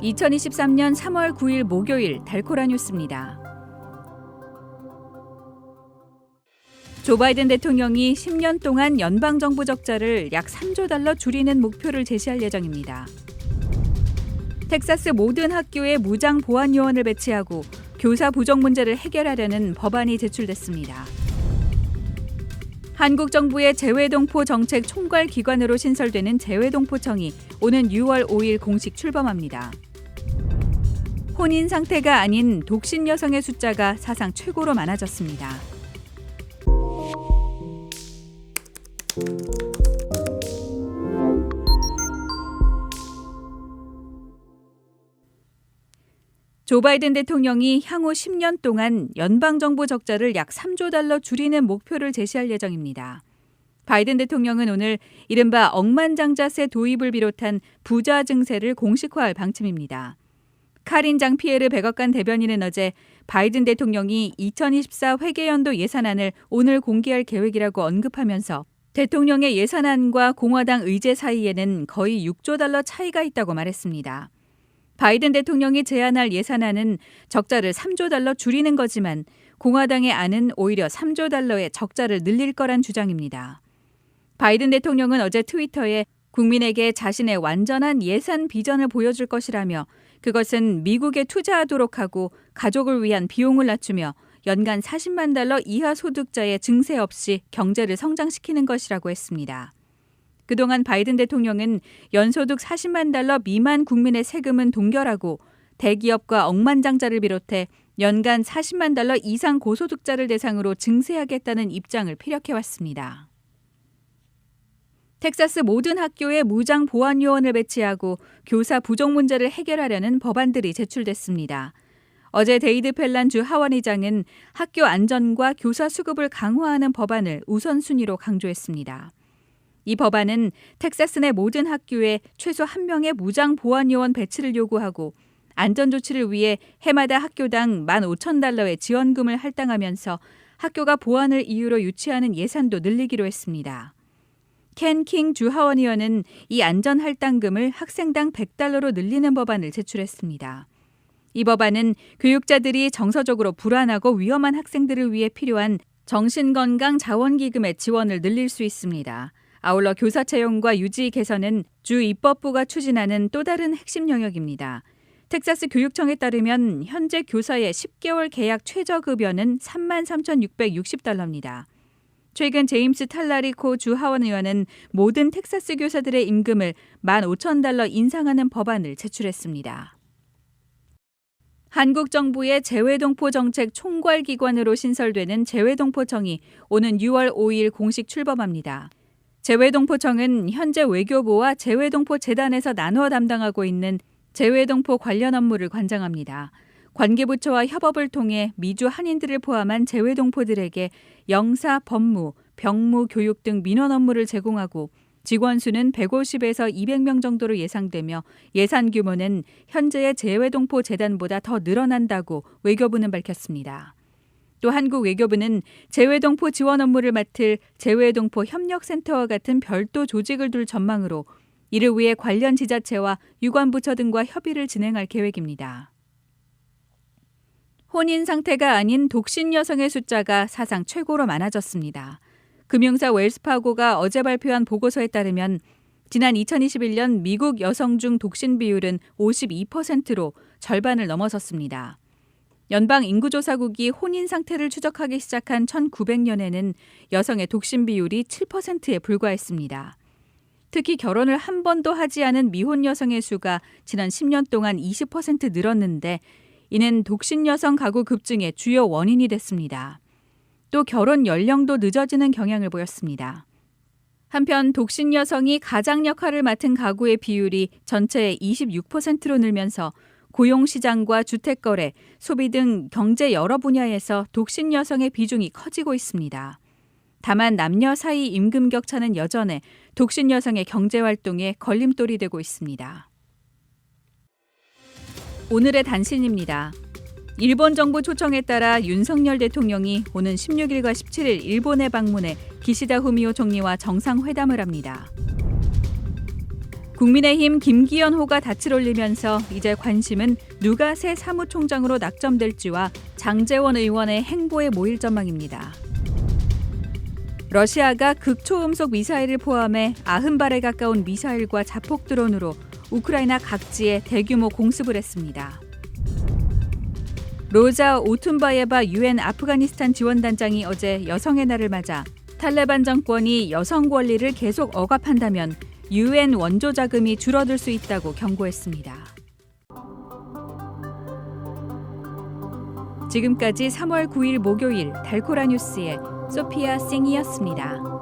2023년 3월 9일 목요일 달코라 뉴스입니다. 조 바이든 대통령이 10년 동안 연방정부 적자를 약 3조 달러 줄이는 목표를 제시할 예정입니다. 텍사스 모든 학교에 무장 보안 요원을 배치하고 교사 부족 문제를 해결하려는 법안이 제출됐습니다. 한국 정부의 재외동포 정책 총괄 기관으로 신설되는 재외동포청이 오는 6월 5일 공식 출범합니다. 혼인 상태가 아닌 독신 여성의 숫자가 사상 최고로 많아졌습니다. 조 바이든 대통령이 향후 10년 동안 연방정부 적자를 약 3조 달러 줄이는 목표를 제시할 예정입니다. 바이든 대통령은 오늘 이른바 억만장자세 도입을 비롯한 부자 증세를 공식화할 방침입니다. 카린 장피에르 백악관 대변인은 어제 바이든 대통령이 2024 회계연도 예산안을 오늘 공개할 계획이라고 언급하면서 대통령의 예산안과 공화당 의제 사이에는 거의 6조 달러 차이가 있다고 말했습니다. 바이든 대통령이 제안할 예산안은 적자를 3조 달러 줄이는 거지만 공화당의 안은 오히려 3조 달러의 적자를 늘릴 거란 주장입니다. 바이든 대통령은 어제 트위터에 국민에게 자신의 완전한 예산 비전을 보여줄 것이라며 그것은 미국에 투자하도록 하고 가족을 위한 비용을 낮추며 연간 40만 달러 이하 소득자의 증세 없이 경제를 성장시키는 것이라고 했습니다. 그동안 바이든 대통령은 연소득 40만 달러 미만 국민의 세금은 동결하고 대기업과 억만장자를 비롯해 연간 40만 달러 이상 고소득자를 대상으로 증세하겠다는 입장을 피력해왔습니다. 텍사스 모든 학교에 무장 보안 요원을 배치하고 교사 부족 문제를 해결하려는 법안들이 제출됐습니다. 어제 데이드 펠란 주 하원의장은 학교 안전과 교사 수급을 강화하는 법안을 우선순위로 강조했습니다. 이 법안은 텍사스 내 모든 학교에 최소 1명의 무장 보안 요원 배치를 요구하고 안전 조치를 위해 해마다 학교당 15,000달러의 지원금을 할당하면서 학교가 보안을 이유로 유치하는 예산도 늘리기로 했습니다. 켄 킹 주 하원의원은 이 안전 할당금을 학생당 100달러로 늘리는 법안을 제출했습니다. 이 법안은 교육자들이 정서적으로 불안하고 위험한 학생들을 위해 필요한 정신건강 자원기금의 지원을 늘릴 수 있습니다. 아울러 교사 채용과 유지 개선은 주 입법부가 추진하는 또 다른 핵심 영역입니다. 텍사스 교육청에 따르면 현재 교사의 10개월 계약 최저급여는 33,660달러입니다. 최근 제임스 탈라리코 주 하원의원은 모든 텍사스 교사들의 임금을 15,000달러 인상하는 법안을 제출했습니다. 한국 정부의 재외동포 정책 총괄 기관으로 신설되는 재외동포청이 오는 6월 5일 공식 출범합니다. 재외동포청은 현재 외교부와 재외동포 재단에서 나누어 담당하고 있는 재외동포 관련 업무를 관장합니다. 관계부처와 협업을 통해 미주 한인들을 포함한 재외동포들에게 영사, 법무, 병무, 교육 등 민원 업무를 제공하고 직원 수는 150에서 200명 정도로 예상되며 예산 규모는 현재의 재외동포 재단보다 더 늘어난다고 외교부는 밝혔습니다. 또 한국 외교부는 재외동포 지원 업무를 맡을 재외동포 협력센터와 같은 별도 조직을 둘 전망으로 이를 위해 관련 지자체와 유관부처 등과 협의를 진행할 계획입니다. 혼인 상태가 아닌 독신 여성의 숫자가 사상 최고로 많아졌습니다. 금융사 웰스파고가 어제 발표한 보고서에 따르면 지난 2021년 미국 여성 중 독신 비율은 52%로 절반을 넘어섰습니다. 연방인구조사국이 혼인 상태를 추적하기 시작한 1900년에는 여성의 독신 비율이 7%에 불과했습니다. 특히 결혼을 한 번도 하지 않은 미혼 여성의 수가 지난 10년 동안 20% 늘었는데 이는 독신 여성 가구 급증의 주요 원인이 됐습니다. 또 결혼 연령도 늦어지는 경향을 보였습니다. 한편 독신 여성이 가장 역할을 맡은 가구의 비율이 전체의 26%로 늘면서 고용시장과 주택거래, 소비 등 경제 여러 분야에서 독신 여성의 비중이 커지고 있습니다. 다만 남녀 사이 임금 격차는 여전해 독신 여성의 경제활동에 걸림돌이 되고 있습니다. 오늘의 단신입니다. 일본 정부 초청에 따라 윤석열 대통령이 오는 16일과 17일 일본에 방문해 기시다 후미오 총리와 정상회담을 합니다. 국민의힘 김기현호가 닻을 올리면서 이제 관심은 누가 새 사무총장으로 낙점될지와 장제원 의원의 행보에 모일 전망입니다. 러시아가 극초음속 미사일을 포함해 90발에 가까운 미사일과 자폭 드론으로 우크라이나 각지에 대규모 공습을 했습니다. 로자 오툰바예바 유엔 아프가니스탄 지원단장이 어제 여성의 날을 맞아 탈레반 정권이 여성 권리를 계속 억압한다면 유엔 원조 자금이 줄어들 수 있다고 경고했습니다. 지금까지 3월 9일 목요일 달코라 뉴스의 소피아 싱이었습니다.